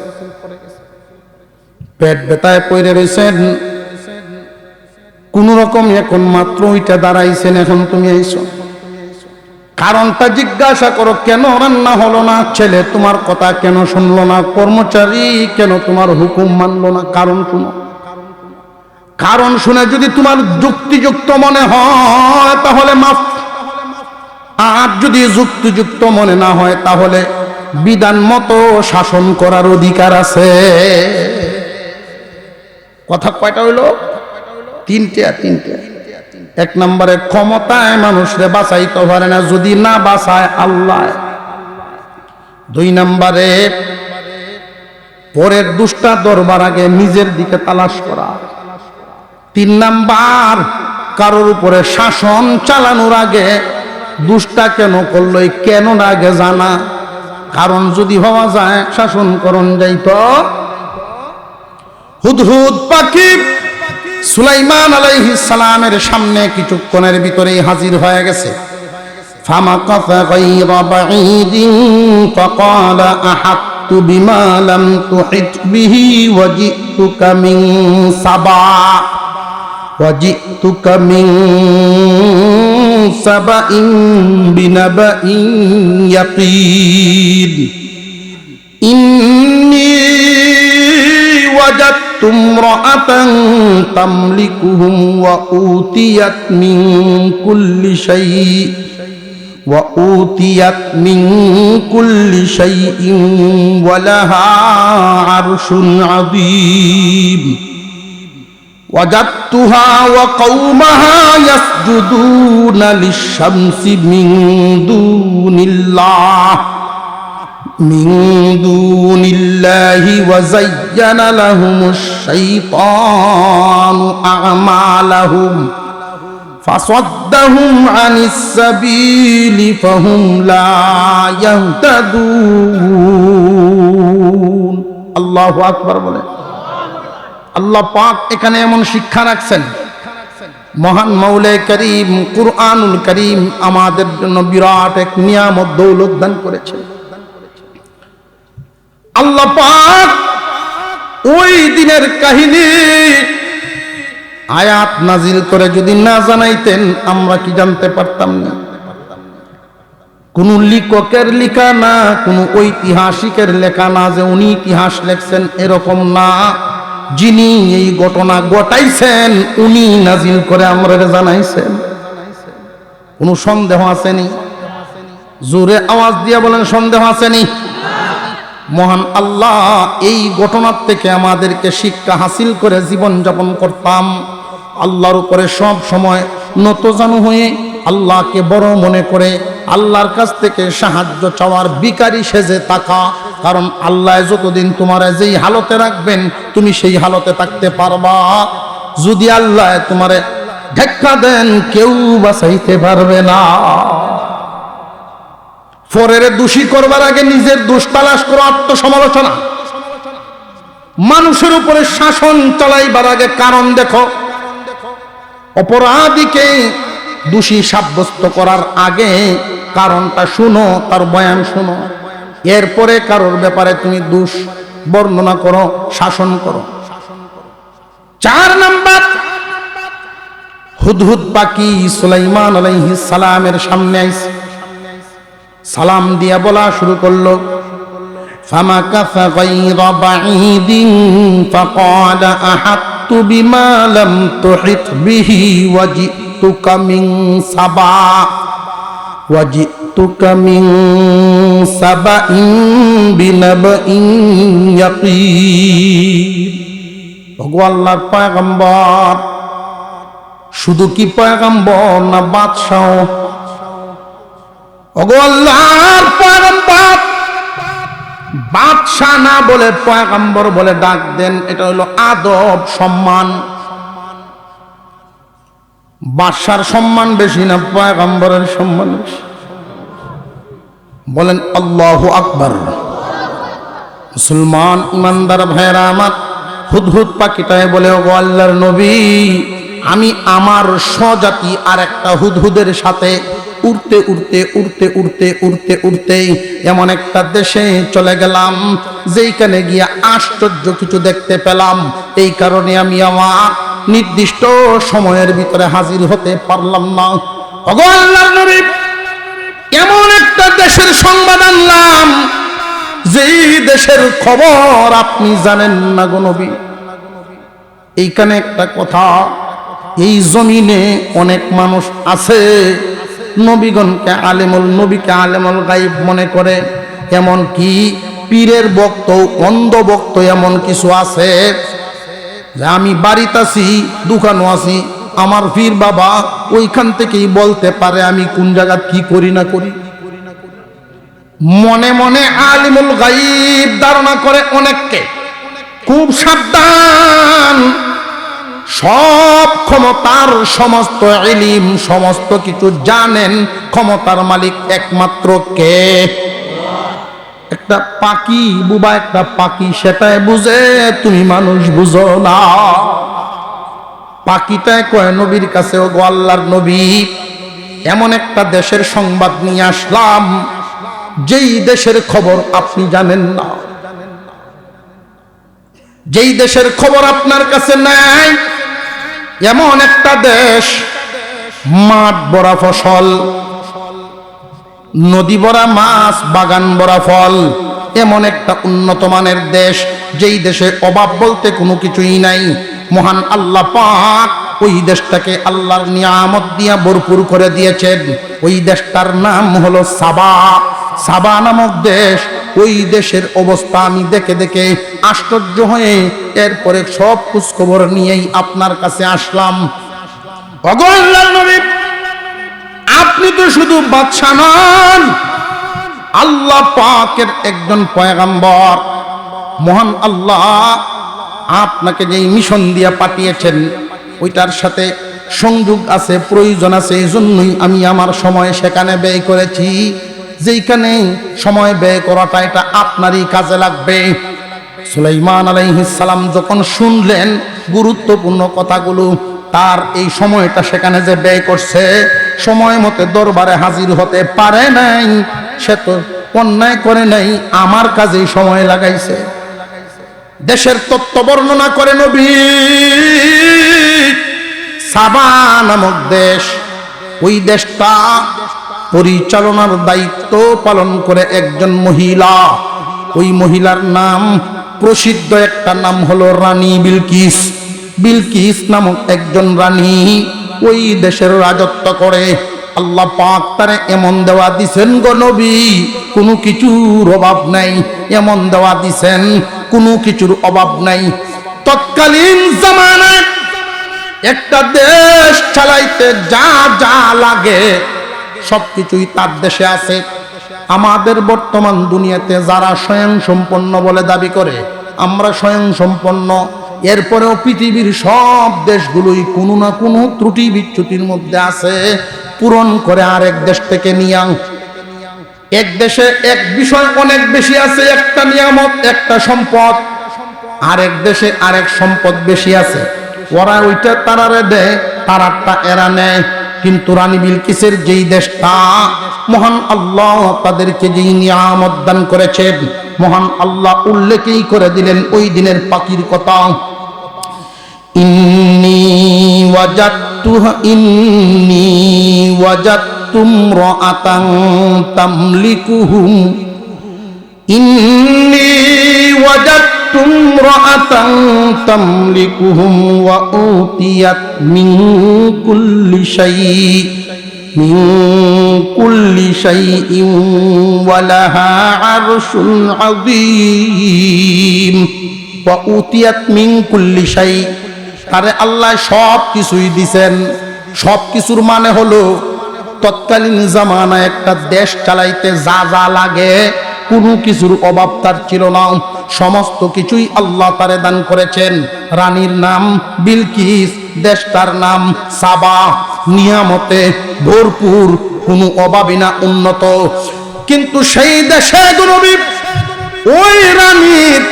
পেট ব্যথায় পড়ে রয়েছেন, কোন রকম এখন মাত্র ওইটা দাঁড়াইছেন, এখন তুমি আইছো, কারণটা জিজ্ঞাসা করো, কেন রান্না হলো না? ছেলে তোমার কথা কেন শুনলো না? কর্মচারী কেন তোমার হুকুম মানলো না? কারণ শুনো। কারণ শুনে যদি তোমার যুক্তিযুক্ত মনে হয় তাহলে মাফ, আর যদি যুক্তিযুক্ত মনে না হয় তাহলে বিধান মতো শাসন করার অধিকার আছে। কথা কয়টা হইল? তিনটা। এক নম্বরে ক্ষমতায় মানুষরে বাঁচাইতে পারে না, যদি না বাঁচায় আল্লাহ। দুই নম্বরে পরের দুষ্টা দরবার আগে নিজের দিকে তালাশ করা। তিন নাম্বার কারোর উপরে শাসন চালানোর আগে দুষ্টা কেন করলো কেন না আগে জানা, কারণ যদি হওয়া যায় শাসন করণ যাইত। হুদহুদ পাখি সুলাইমান আলাইহিস সালামের সামনে কিছুক্ষণের ভিতরেই হাজির হয়ে গেছে। ফামাকাসা গায়রা বাঈদিন ফাকালা আহাত্তু বিমা লাম তুহিত বিহি ওয়াজিতুকা মিন সাবাইন বিনাবাইন ইয়াকিন ইন্নী ওয়াজাদতু ইমরাআতান তামলিকুহুম ওয়া উতিয়াত মিন কুল্লি শাইইন ওয়া লাহা আরশুন আযীম ওয়াজাদতুহা ওয়া কওমাহা ইয়াসজুদুনা লিশ-শামসি মিন দুনিল্লাহি ওয়া যায়্যানা লাহুমুশ-শাইতানু আ'মালাহুম ফাসাদ্দাহুম আনিস সাবিলি ফাহুম লা ইয়াহতাদুন। আল্লাহু আকবার বলে। আল্লাহ পাক এখানে এমন শিক্ষা রাখছেন, মহান মাওলাই করিম কুরআনুল করিম আমাদের জন্য বিরাট এক নিয়ামত দৌলত দান করেছেন। আল্লাহ পাক ওই দিনের কাহিনী আয়াত নাজিল করে যদি না জানাইতেন আমরা কি জানতে পারতাম না। কোন লেখকের লেখা না, কোন ঐতিহাসিকের লেখা না যে উনি ইতিহাস লেখছেন, এরকম না। যিনি এই ঘটনা ঘটাইছেন উনি নাজিল করে আমরা জানাইছেন। কোন সন্দেহ আসেনি? জোরে আওয়াজ দিয়ে বলেন সন্দেহ আসেনি? মহান আল্লাহ এই ঘটনার থেকে আমাদেরকে শিক্ষা হাসিল করে জীবন যাপন করতাম। আল্লাহর উপরে সব সময় নতজানু হয়ে আল্লাহকে বড় মনে করে আল্লাহর কাছ থেকে সাহায্য চাওয়ার ভিখারি সেজে থাকা। কারণ আল্লাহ যতদিন তোমার যেই হালতে রাখবেন তুমি সেই হালতে থাকতে পারবা। যদি আল্লাহ তোমারে ধাক্কা দেন কেউ বাঁচাইতে পারবে না। পরের দোষী করবার আগে নিজের দোষ তালাশ করো, আত্মসমালোচনা। মানুষের উপরে শাসন চালাইবার আগে কারণ দেখো। অপরাধীকে দোষী সাব্যস্ত করার আগে কারণটা শুনো, তার বয়ান শুনো, এরপরে কারোর ব্যাপারে তুমি দোষ বর্ণনা করো, শাসন করো। 4 নাম্বার, হুদহুদ পাখি সুলাইমান আলাইহিস সালামের সামনে আইছে, সালাম দিয়া বলা শুরু করলো। ফামাকাসা গায়রা বাঈদিন ফাকালা আহাত্তু বিমা লাম তুহিত বিহি ওয়াজিতুকা মিন সাবাইন বিনাবাইন ইয়াকিন। ভগবান আল্লাহর পয়গম্বর শুধু কি পয়গম্বর না বাদশাহ? ওগো আল্লাহর পয়গম্বর বাদশাহ না বলে পয়গম্বর বলে ডাক দেন, এটা হলো আদব, সম্মান। বাদশার সম্মান বেশি না পয়গম্বরের সম্মান বেশি? বলেন আল্লাহু আকবার। মুসলমান ইমানদার ভাইরা আমার, হুদহুদ পাখিটায় বলে ওগো আল্লাহর নবী, আমি আমার স্বজাতি আর একটা হুদহুদের সাথে উড়তে উড়তে উড়তে উড়তে উড়তে উড়তে এমন একটা দেশে চলে গেলাম যেইখানে গিয়া আশ্চর্য কিছু দেখতে পেলাম। এই কারণে আমি আমার নির্দিষ্ট সময়ের ভিতরে হাজির হতে পারলাম না। ওগো আল্লাহর নবী, এমন একটা দেশের সংবাদ আনলাম যেই দেশের খবর আপনি জানেন না গো নবী। এইখানে একটা কথা, এই জমিনে অনেক মানুষ আছে নবীগণকে নবীকে আলেমুল গায়ব মনে করে, এমন কি পীরের ভক্ত, অন্ধ ভক্ত এমন কিছু আছে। যে আমি বাড়িতে আছি, দোকানও আছি, আমার পীর বাবা ওইখান থেকেই বলতে পারে আমি কোন জায়গা কি করি না করি। মনে মনে আলিমুল গায়ব ধারণা করে অনেককে। খুব সাবধান, সব ক্ষমতার সমস্ত ইলম সমস্ত কিছু জানেন ক্ষমতার মালিক একমাত্র কে? একটা পাখি বুবা, একটা পাখি সেটাই বুঝে, তুমি মানুষ বুঝো না। পাখিটায় কয় নবীর কাছে, ও গো আল্লাহর নবী, এমন একটা দেশের সংবাদ নিয়ে আসলাম যেই দেশের খবর আপনি জানেন না, যেই দেশের খবর আপনার কাছে নাই। এমন একটা দেশ, মাঠ ভরা ফসল, নদী ভরা মাছ, বাগান ভরা ফল, এমন একটা উন্নত মানের দেশ যেই দেশে অভাব বলতে কোনো কিছুই নাই। মহান আল্লাহ পাক ওই দেশটাকে আল্লাহর নিয়ামত দিয়া ভরপুর করে দিয়েছেন। ওই দেশটার নাম হলো সাবা। সাবা নামক দেশ, ওই দেশের অবস্থা আমি দেখে দেখে আশ্চর্য হয়ে এরপরে সব খোঁজ খবর নিয়েই আপনার কাছে আসলাম। ওগো আল্লাহর নবী, আপনি তো শুধু বাদশা নন, আল্লাহ পাকের একজন পয়গম্বর। মহান আল্লাহ আপনাকে যেই মিশন দিয়া পাঠিয়েছেন ওইটার সাথে সংযোগ আছে, প্রয়োজন আছে, এই জন্যই আমি আমার সময় সেখানে ব্যয় করেছি। যেইখানে সময় ব্যয় করাটা এটা আপনারই কাজে লাগবে। সুলাইমান আলাইহিস সালাম যখন শুনলেন গুরুত্বপূর্ণ কথাগুলো, তার এই সময়টা সেখানে যে ব্যয় করছে, সময় মতো দরবারে হাজির হতে পারে নাই, সে তো অন্যায় করে নাই, আমার কাজেই সময় লাগাইছে। দেশের তত্ত্ব বর্ণনা করে নবী। সাবা নামক দেশ, ওই দেশটা পরিচালনার দায়িত্ব পালন করে একজন মহিলা। ওই মহিলার নাম, প্রসিদ্ধ একটা নাম হলো রানী বিলকিস। বিলকিস নামক একজন রানী ওই দেশের রাজত্ব করে। আল্লাহ পাক তারে এমন দেওয়া দিছেন গো নবী, কোনো কিছুর অভাব নাই। এমন দেওয়া দিছেন, কোনো কিছুর অভাব নাই। তৎকালীন জামানায় একটা দেশ চালাইতে যা যা লাগে সবকিছুই তার দেশে আছে। আমাদের বর্তমান দুনিয়াতে যারা স্বয়ং সম্পন্ন বলে দাবি করে, আমরা স্বয়ং সম্পন্ন, এরপরেও পৃথিবীর সব দেশগুলোই কোনো না কোনো ত্রুটি বিচ্যুতির মধ্যে আছে, পূরণ করে আরেক দেশ থেকে নিয়ে। এক দেশে এক বিষয় অনেক বেশি আছে, একটা নিয়ামত, একটা সম্পদ, আরেক দেশে আরেক সম্পদ বেশি আছে, ওরা ওইটা তারারে দেয়, তারারটা এরা নেয়। কিন্তু রানী বিলকিসের যেই দেশটা, মহান আল্লাহ তাদেরকে যেই নিয়ামত দান করেছেন, মহান আল্লাহ উল্লেখই করে দিলেন ওই দিনের পাখির কথা। ইন্নী ওয়াজাদতু ইমরাআতান তামলিকুহুম, ইন্নী ওয়াজাদতু ইমরাআতান তামলিকুহুম ওয়া উতিয়াত মিন কুল্লি শাইইন ওয়া লাহা আরশুন আযীম। ওয়া উতিয়াত মিন কুল্লি শাই, আরে আল্লাহ সব কিছুই দিছেন। সব কিছুর মানে হলো তৎকালীন জামানায় একটা দেশ চালাইতে যা যা লাগে কোনো কিছুর অভাব তার ছিল না, সমস্ত কিছুই আল্লাহ তারে দান করেছেন। রানীর নাম বিলকিস, দেশটার নাম সাবা, নিয়ামতে ভরপুর, কোনো অভাবী না, উন্নত। কিন্তু সেই দেশে নবী, ওই রানীর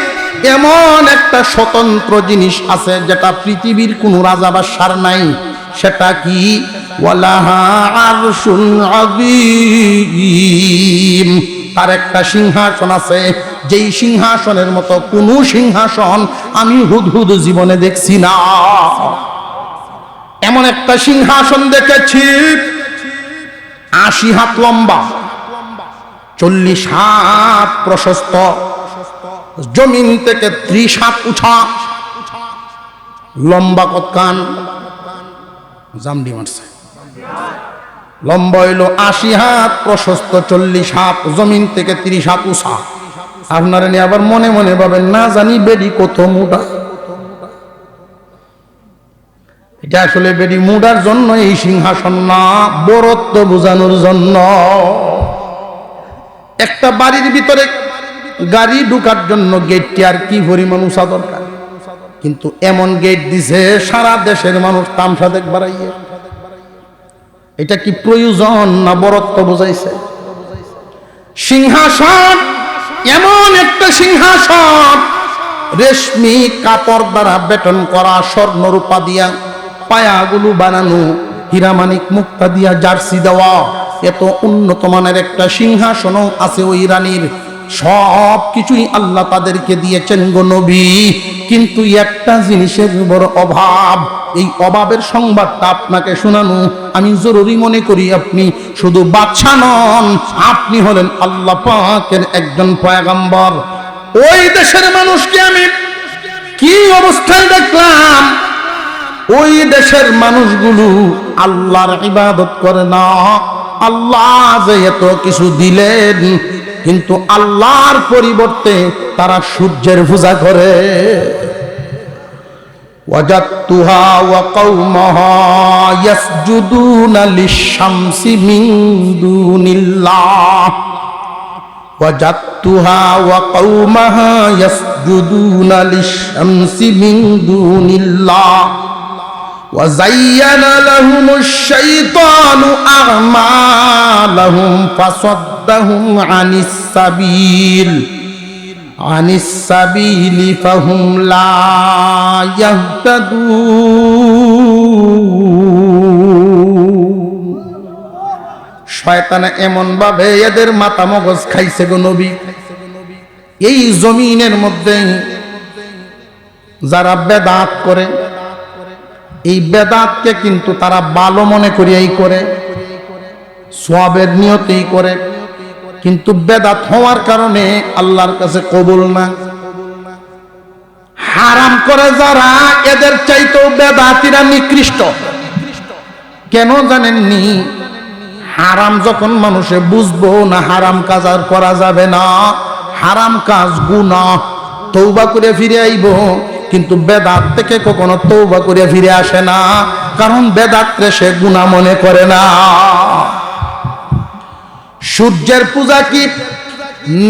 এমন একটা স্বতন্ত্র জিনিস আছে যেটা পৃথিবীর কোনো রাজা বাদশার নাই। সেটা কি? ওয়ালাহা আরশুন আযীম, তার একটা সিংহাসন আছে, যেই সিংহাসনের মতো কোনো সিংহাসন আমি হুদহুদ জীবনে দেখছি না। এমন একটা সিংহাসন দেখেছি 80 হাত লম্বা, 40 হাত প্রশস্ত, জমিন থেকে 30 হাত উঁচা, লম্বা কতখান জামডি মারছে, লম্বা হইল 80 হাত, প্রশস্ত 40 হাত, জমিন থেকে 30 হাত উঁচা। আপনারা নিয়ে আবার মনে মনে ভাবেন না জানি বেডি কত মোটা। এটা আসলে বেডি মুডার জন্য এই সিংহাসন না, বরত্ব বোঝানোর জন্য। একটা বাড়ির ভিতরে গাড়ি ঢুকার জন্য গেটটি আর কি পরিমাণ উঁচা দরকার, কিন্তু এমন গেট দিছে সারা দেশের মানুষ তামসা দেখবার আইয়ে। এটা কি প্রয়োজন না বরত্ব বোঝাইছে? সিংহাসন এমন একটা সিংহাসন, রেশমি কাপড় দ্বারা বেটন করা, স্বর্ণ রূপা দিয়া পায়াগুলো বানানো, হীরামানিক মুক্তা দিয়া জার্সি দেওয়া, এত উন্নত মানের একটা সিংহাসনও আছে ওই রানীর। সব কিছুই আল্লাহ তাদেরকে দিয়েছেন গো নবী, কিন্তু একটা জিনিসের বড় অভাব। এই অভাবের সংবাদটা আপনাকে শোনানো আমি জরুরি মনে করি। আপনি শুধু বাদশা নন, আপনি হলেন আল্লাহ পাকের একজন পয়গম্বর। ওই দেশের মানুষকে আমি কি অবস্থায় দেখলাম, ওই দেশের মানুষগুলো আল্লাহর ইবাদত করে না। আল্লাহ যে এত কিছু দিলেন, কিন্তু আল্লাহর পরিবর্তে তারা সূর্যের পূজা করে। ওয়াজাদতুহা ওয়া কওমাহা ইয়াসজুদুনা লিশ-শামসি মিন দুনিল্লাহ, ওয়াজাদতুহা ওয়া কওমাহা ইয়াসজুদুনা লিশ-শামসি মিন দুনিল্লাহ, وزين لهم الشيطان أعمالهم فصدهم عن السبيل فهم لا يهتدون। শয়তান এমন ভাবে এদের মাথা মগজ খাইছে গো নবী। এই জমিনের মধ্যে যারা বেদাত করে, এই বেদাতকে কিন্তু তারা ভালো মনে করিয়াই করে, সওয়াবের নিয়তেই করে, কিন্তু বেদাত হওয়ার কারণে আল্লাহর কাছে কবুল না। হারাম করে যারা, এদের চাইতেও বেদাতিরা নিকৃষ্ট। কেন জানেননি? হারাম যখন মানুষে বুঝবো না হারাম কাজ আর করা যাবে না, হারাম কাজ গুনাহ, তওবা করে ফিরে আইব। কিন্তু বেদাত থেকে কখনো তওবা করে ফিরে আসে না, কারণ বেদাতরে সে গুনাহ মনে করে না। সূর্যের পূজা কি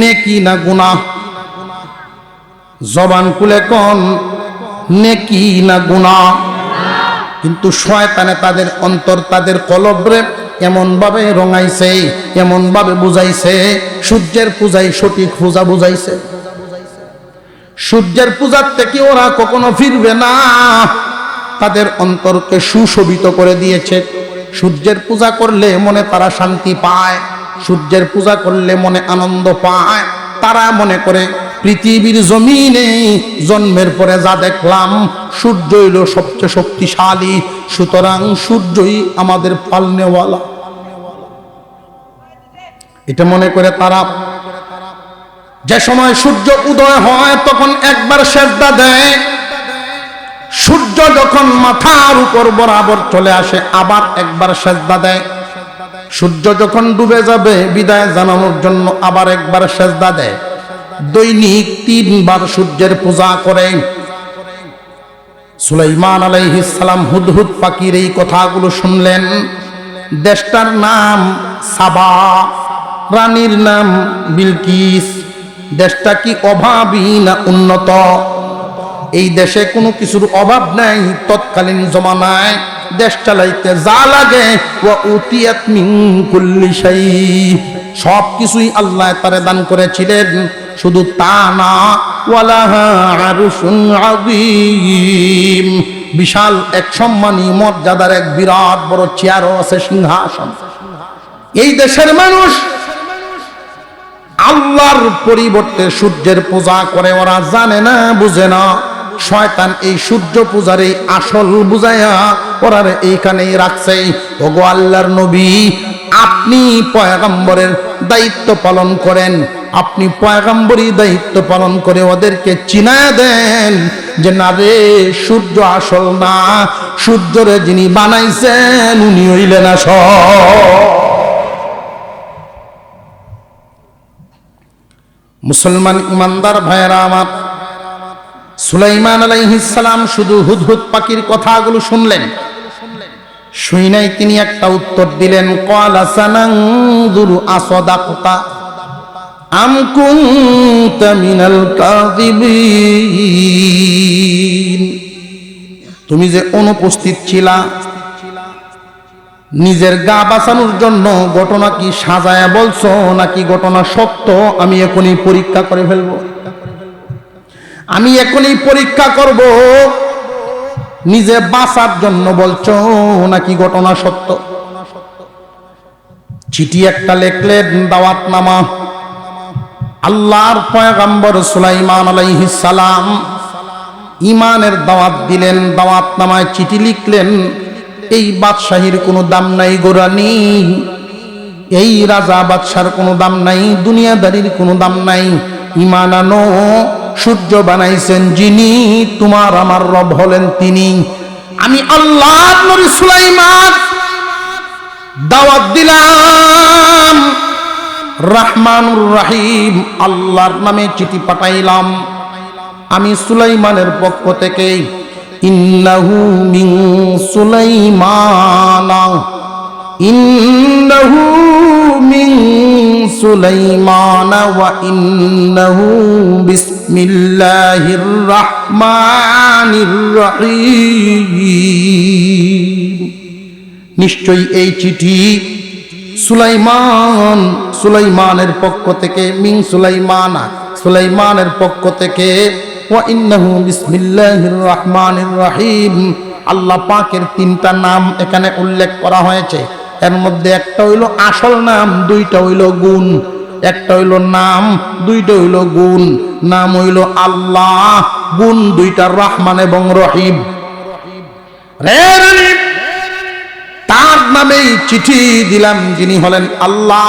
নেকি না গুনাহ? জবান খুলে কোন, নেকি না গুনাহ? কিন্তু শয়তানে তাদের অন্তর, তাদের কলবরে এমন ভাবে রঙাইছে, এমন ভাবে বুঝাইছে, সূর্যের পূজাই সঠিক পূজা বুঝাইছে। সূর্যের পূজার থেকে ওরা কখনো ফিরবে না, তাদের অন্তরকে সুশোভিত করে দিয়েছে। সূর্যের পূজা করলে মনে তারা শান্তি পায়, সূর্যের পূজা করলে মনে আনন্দ পায়। তারা মনে করে পৃথিবীর জমিনে জন্মের পরে যা দেখলাম, সূর্য হইল সবচেয়ে শক্তিশালী, সুতরাং সূর্যই আমাদের পালনেওয়ালা। এটা মনে করে তারা যে সময় সূর্য উদয় হয় তখন একবার সেজদা দেয়, সূর্য যখন মাথার উপর বরাবর চলে আসে আবার একবার সেজদা দেয়, সূর্য যখন ডুবে যাবে বিদায় জানানোর জন্য আবার একবার সেজদা দেয়। দৈনিক 3 বার সূর্যের পূজা করে। সুলাইমান আলাইহিস সালাম হুদহুদ পাখির এই কথাগুলো শুনলেন। দেশটার নাম সাবা, রানীর নাম বিলকিস। দেশটা কি অভাবী না উন্নত? এই দেশে কোনো কিছুর অভাব নাই। তৎকালীন জমানায় দেশ চালাইতে যা লাগে, ওয়া উতিয়াত মিন কুল্লি শাই, সব কিছুই আল্লাহ তারে দান করেছিলেন। শুধু তা না, ওয়ালাহা আরশুন আযীম, বিশাল এক সম্মানী মর্যাদার এক বিরাট বড় চেয়ারও আছে, সিংহাসন। এই দেশের মানুষ আল্লাহর পরিবর্তে সূর্যের পূজা করে। ওরা জানে না, বুঝে না। শয়তান এই সূর্য পূজার এই আসল বুঝাইয়া ওরা এইখানেই রাখছে। ওগো আল্লাহর নবী, আপনি পয়গম্বরের দায়িত্ব পালন করেন, আপনি পয়গম্বরী দায়িত্ব পালন করে ওদেরকে চিনায়া দেন যে না রে, সূর্য আসল না, সূর্যরে যিনি বানাইছেন উনি হইলেন আসল। মুসলমান ইমানদার ভাইয়েরা আমার, সুলাইমান আলাইহিস সালাম শুধু হুদহুদ পাখির কথাগুলো শুনলেন, শুই নাই তিনি একটা উত্তর দিলেন, ক্বালা সানানজুরু আসাদাকতা আম কুনতা মিনাল কাযিবিন। তুমি যে অনুপস্থিত ছিলা, নিজের গা বাঁচানোর জন্য ঘটনা কি সাজায়া বলছো নাকি ঘটনা সত্য, আমি এখনই পরীক্ষা করে ফেলব। আমি এখনই পরীক্ষা করব নিজে বাঁচার জন্য বলছো নাকি ঘটনা সত্য। চিঠি একটা লিখলেন, দাওয়াতনামা। আল্লাহর পয়গম্বর সুলাইমান আলাইহিস সালাম ঈমানের দাওয়াত দিলেন, দাওয়াতনামায় চিঠি লিখলেন। এই বাদশাহীর কোনো দাম নাই গোরানি, এই রাজা বাদশার কোনো দাম নাই, দুনিয়াদারির কোনো দাম নাই। ঈমান আনো, সূর্য বানাইছেন যিনি, তোমার আমার রব হলেন তিনি। আমি আল্লাহর নবী সুলাইমান দাওয়াত দিলাম, রহমানুর রহিম আল্লাহর নামে চিঠি পাঠাইলাম। আমি সুলাইমানের পক্ষ থেকে, ইন্নাহু মিন সুলাইমানা, ইন্নাহু মিন সুলাইমানা ওয়া ইন্নাহু বিসমিল্লাহির রহমানির রহিম। নিশ্চয়ই এই চিঠি সুলাইমানের পক্ষ থেকে, মিন সুলাইমানা সুলাইমানের পক্ষ থেকে, ওয়া ইন্নাহু বিসমিল্লাহির রহমানির রহিম। আল্লাহ পাকের তিনটা নাম এখানে উল্লেখ করা হয়েছে। এর মধ্যে একটা হইল আসল নাম, দুইটা হইল গুণ। একটা হইল নাম, দুইটা হইল গুণ। নাম হইল আল্লাহ, গুণ দুইটা রহমান এবং রহিম। তার নামেই চিঠি দিলাম, যিনি হলেন আল্লাহ।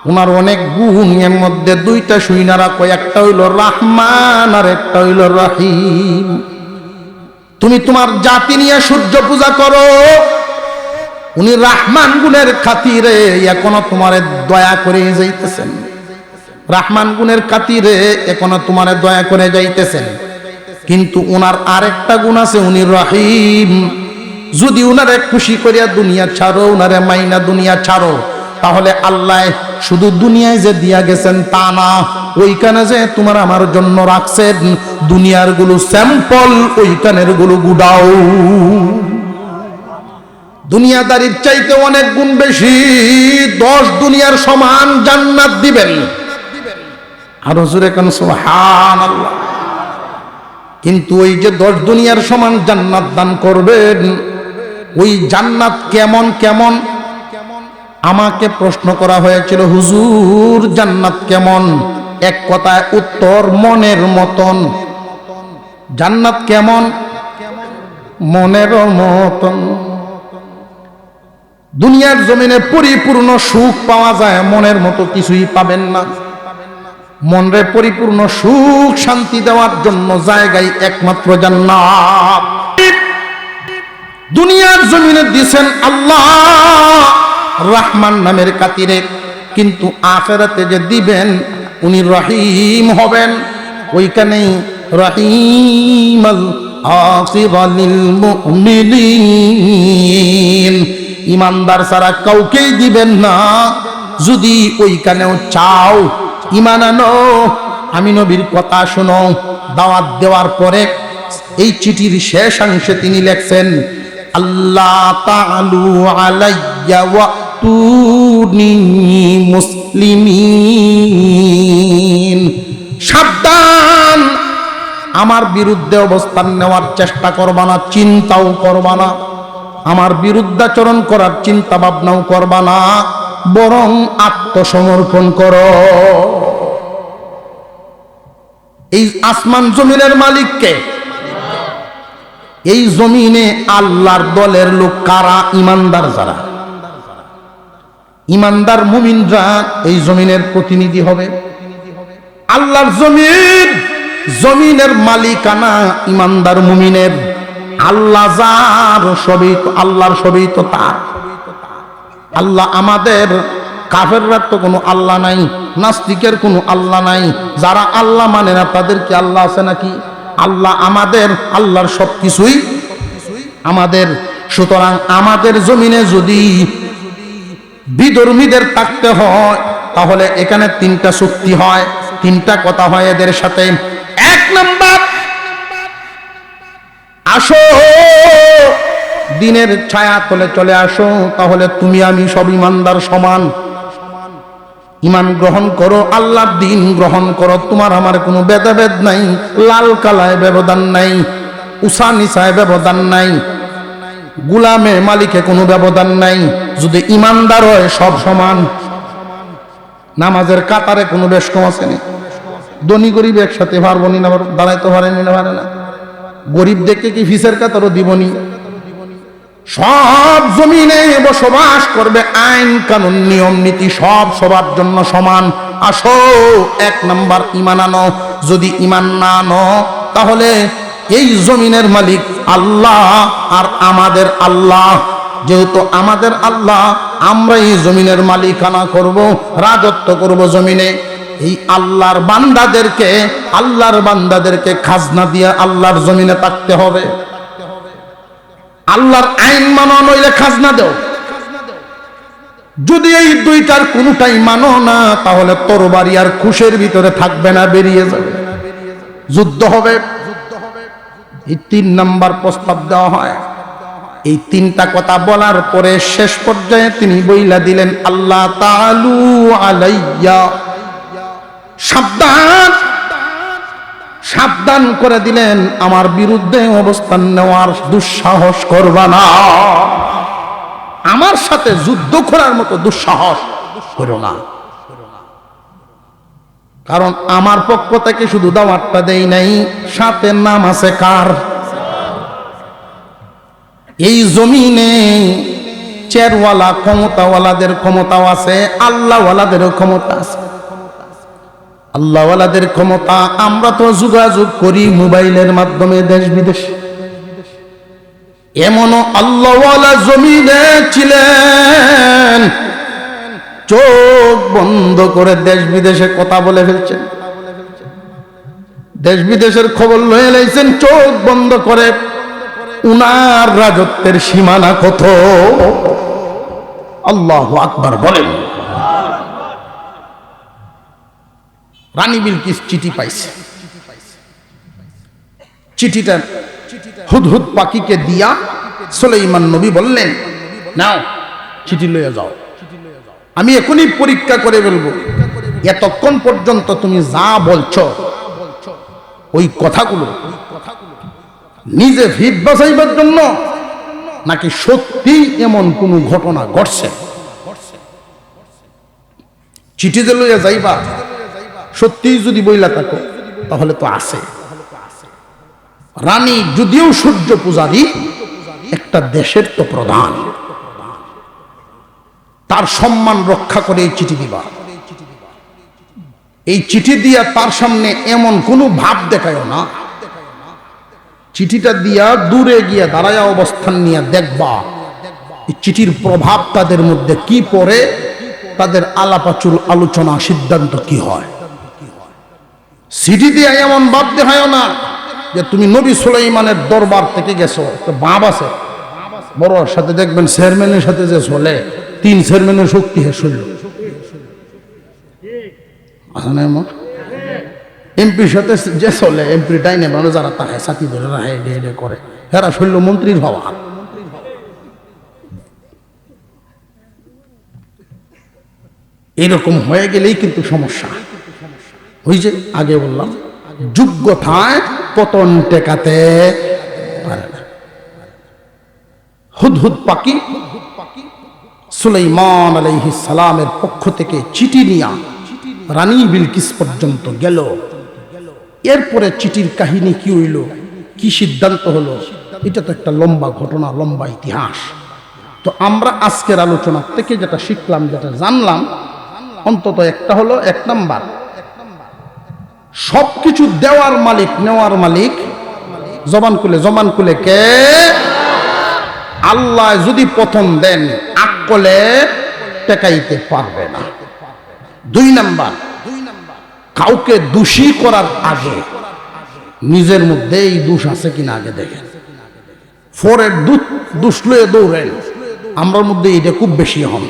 ওনার অনেক গুণ, এর মধ্যে দুইটা শুইনা রাখো, একটা হইল রহমান আর একটা হইল রহিম। তুমি তোমার জাতি নিয়ে সূর্য পূজা করো, উনি রহমান গুণের খাতিরে এখনো তোমারে দয়া করে যাইতেছেন। রহমান গুণের খাতিরে এখনো তোমারে দয়া করে যাইতেছেন। কিন্তু উনার আরেকটা গুণ আছে, উনি রহিম। যদি উনারে খুশি করিয়া দুনিয়া ছাড়ো, উনারে মাইনা দুনিয়া ছাড়ো, তাহলে আল্লাহ শুধু দুনিয়ায় যে দিয়া গেছেন তা না, ওইখানে যে তোমার আমার জন্য রাখছেন দুনিয়ার গুলো স্যাম্পল, ওইখানের গুলো গুডাও। দুনিয়াদারির চাইতে অনেক গুণ বেশি, 10 দুনিয়ার সমান জান্নাত দিবেন। আরো জোরে কেন সুবহানাল্লাহ। কিন্তু ওই যে 10 দুনিয়ার সমান জান্নাত দান করবেন, ওই জান্নাত কেমন কেমন আমাকে প্রশ্ন করা হয়েছিল, হুজুর জান্নাত কেমন? এক কথায় উত্তর, মনের মতন। জান্নাত কেমন? মনের মতন। দুনিয়ার জমিনে পরিপূর্ণ সুখ পাওয়া যায়, মনের মতো কিছুই পাবেন না। মনরে পরিপূর্ণ সুখ শান্তি দেওয়ার জন্য জায়গায় একমাত্র জান্নাত। দুনিয়ার জমিনে দিয়েছেন আল্লাহ রহমান নামের খাতিরে, কিন্তু আখিরাতে যে দিবেন উনি রহিম হবেন। ওইখানেই রহিমাল আখিরালিল মুমিনিন, ইমানদার ছাড়া কাউকেই দিবেন না। যদি ওইখানেও চাও ইমান আনো, আমি নবীর কথা শোনো। দাওয়াত দেওয়ার পরে এই চিঠির শেষাংশে তিনি লেখছেন, আল্লাহ তাআলু আলাইয়া ওয়াতুনি মুসলিমিন। সাবধান, আমার বিরুদ্ধে অবস্থান নেওয়ার চেষ্টা করবা না, চিন্তাও করবা না, আমার বিরুদ্ধাচরণ করার চিন্তা ভাবনাও করবা না, বরং আত্মসমর্পণ করো। এই আসমান জমিনের মালিককে, এই জমিনে আল্লাহর দলের লোক কারা? ইমানদার যারা, ইমানদার মুমিনরা এই জমিনের প্রতিনিধি হবে। আল্লাহর জমিন, জমিনের মালিকানা ইমানদার মুমিনের। আল্লাহ যার, সবই তো আল্লাহর, সবই তো তার। আল্লাহ আমাদের, কাফেররা তো কোনো আল্লাহ নাই, নাস্তিকের কোনো আল্লাহ নাই। যারা আল্লাহ মানে না তাদের কি আল্লাহ আছে নাকি? আল্লাহ আমাদের, আল্লাহর সবকিছুই আমাদের। সুতরাং আমাদের জমিনে যদি বিধর্মীদের থাকতে হয় তাহলে এখানে তিনটা চুক্তি হয়, তিনটা কথা হয় এদের সাথে। এক নাম্বার, আসো দিনের ছায়া তলে চলে আসো, তাহলে তুমি আমি সব ইমানদার সমান। ইমান গ্রহণ করো, আল্লাহর দিন গ্রহণ করো, তোমার আমার কোনো ভেদাভেদ নাই, লাল কালায় ব্যবধান নাই, উষা নিশায় ব্যবধান নাই, গুলামে মালিকে কোনো ব্যবধান নাই। যদি ইমানদার হয় সব সমান। নামাজের কাতারে কোনো বেশ কম আছে না। ধনী গরিব একসাথে পারবো নি, না দাঁড়াইতে পারেনি, না পারে না। গরিব দেখে কি ফিসের কাতারও দিবনি। সব জমিনে বসবাস করবে, আইন কানুন নিয়ম নীতি সব সবার জন্য সমান। আসো এক নাম্বার ইমান আনো। যদি ইমান না আনো তাহলে এই জমিনের মালিক আল্লাহ আর আমাদের আল্লাহ। যেহেতু আমাদের আল্লাহ, আমরা এই জমিনের মালিকানা করব, রাজত্ব করব জমিনে। এই আল্লাহর বান্দাদেরকে খাজনা দিয়ে আল্লাহর জমিনে থাকতে হবে। আল্লাহর আইন মানো, নইলে খাজনা দাও। যদি এই দুইটার কোনটাই মানো না তাহলে তরবারি আর খুশের ভিতরে থাকবে না, বেরিয়ে যাবে, যুদ্ধ হবে। এই 3 নাম্বার প্রস্তাব দেওয়া হয়। এই 3টা কথা বলার পরে শেষ পর্যায়ে তিনি বইলা দিলেন, আল্লাহ তাআলু আলাইয়া, সাবধান, সাবধান করে দিলেন, আমার বিরুদ্ধে অবস্থান নেওয়ার দুঃসাহস করবা না, আমার সাথে যুদ্ধ করার মতো দুঃসাহস করো না। কারণ আমার পক্ষ থেকে শুধু দাওয়াতটা দেই নাই, সাথে নাম আছে কার? এই জমিনে চেয়ারওয়ালা ক্ষমতাওয়ালাদের ক্ষমতাও আছে, আল্লাহওয়ালাদেরও ক্ষমতা আছে। আল্লাহওয়ালাদের ক্ষমতা, আমরা তো যোগাযোগ করি মোবাইলের মাধ্যমে দেশ বিদেশে। এমনও আল্লাহওয়ালা জমিনে ছিলেন, চোখ বন্ধ করে দেশ বিদেশে কথা বলে ফেলছেন, দেশ বিদেশের খবর লয়ে লাইছেন চোখ বন্ধ করে। উনার রাজত্বের সীমানা কত! আল্লাহু আকবার বলেন। রানী বিলকিস চিঠি পাইছে, চিঠিটা হুদহুদ পাখিকে দিয়া সুলাইমান নবী বললেন, নাও চিঠি লইয়া যাও, আমি এখনই পরীক্ষা করে ফেলবো এতক্ষণ পর্যন্ত তুমি যা বলছো ওই কথাগুলো নিজে ভিত বাঁচাইবার জন্য নাকি সত্যি এমন কোন ঘটনা ঘটছে। চিঠিতে লইয়া যাইবা, সত্যি যদি বইলা থাকো তাহলে তো আছে। রানী যদিও সূর্য পূজারী, একটা দেশের তো প্রধান, তার সম্মান রক্ষা করে এই চিঠি দিবা। এই চিঠি দিয়া তার সামনে এমন কোনো ভাব দেখায় না, চিঠিটা দিয়া দূরে গিয়া দাঁড়ায়া অবস্থান নিয়ে দেখবা এই চিঠির প্রভাব তাদের মধ্যে কি পড়ে, তাদের আলাপাচুল আলোচনা সিদ্ধান্ত কি হয়। চিঠি দিয়া এমন ভাব দেখায় না যে তুমি নবী সুলাইমানের দরবার থেকে গেছো। তো বাপ আছে বড়োর সাথে, দেখবেন চেয়ারম্যানের সাথে যে চলে 3 চেয়ারম্যানের শক্তি হে শৈল এমপির সাথে যে চলে, এমপি টাইনে মানুষ যারা তাকে সাথী ধরে রাখে করে, হেরা শৈল মন্ত্রীর হওয়া। এরকম হয়ে গেলেই কিন্তু সমস্যা। ওই যে আগে বললাম, যোগ্যতায় পতন টেকাতে পারে না। হুদহুদ পাখি সুলাইমান আলাইহিস সালামের পক্ষ থেকে চিঠি নিয়া রানী বিলকিস পর্যন্ত গেল। এরপরে চিঠির কাহিনী কি হইল, কি সিদ্ধান্ত হলো, এটা তো একটা লম্বা ঘটনা, লম্বা ইতিহাস। তো আমরা আজকের আলোচনা থেকে যেটা শিখলাম, যেটা জানলাম, অন্তত একটা হলো, 1 নাম্বার, সবকিছু দেওয়ার মালিক নেওয়ার মালিক জবান খুলে কে? আল্লাহ যদি প্রথম দেন আকলে টেকাইতে পারবে না। 2 নাম্বার, কাউকে দোষী করার আগে নিজের মধ্যে এই দোষ আছে কিনা আগে দেখেন। ফোরের দুষলে দৌড়েন। আমরার মধ্যে এটা খুব বেশি হন,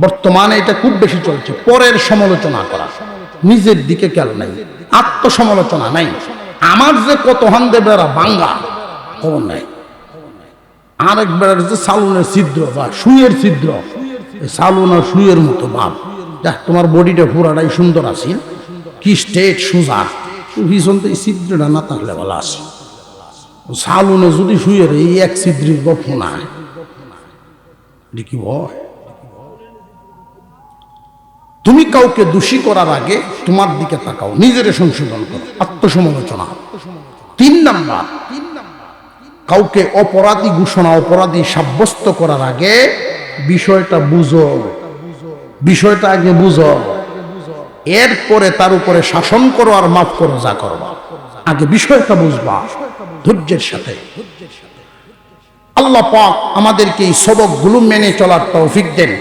বর্তমানে এটা খুব বেশি চলছে। পরের সমালোচনা করা, নিজের দিকে খেয়াল নাই, আত্মসমালোচনা নাই। আমার যে কত হান্দে বেড়া বাঙ্গা খবর নাই, আরেক বেড়ার যে সালুনের ছিদ্র বা সুইয়ের ছিদ্র, সালুন আর সুইয়ের মতো ভাব। যা তোমার বডিটা পুরাটাই সুন্দর আছে, কি স্টেট সোজা, ভীষণ তো এই ছিদ্রটা না থাকলে ভালো আছে। সালুনে যদি শুয়ের এই এক ছিদ্রির গপ না কি ভয়। তুমি কাউকে দোষী করার আগে তোমার দিকে তাকাও, নিজের সংশোধন করো, আত্মসমালোচনা। 3 নাম্বার, কাউকে অপরাধী ঘোষণা, অপরাধী সাব্যস্ত করার আগে বিষয়টা বুঝো, বিষয়টা আগে বুঝো, এরপরে তার উপরে শাসন করো আর মাফ করো যা করবা। আগে বিষয়টা বুঝবা ধৈর্যের সাথে। আল্লাহ পাক আমাদেরকে এই সবকগুলো মেনে চলার তৌফিক দেন।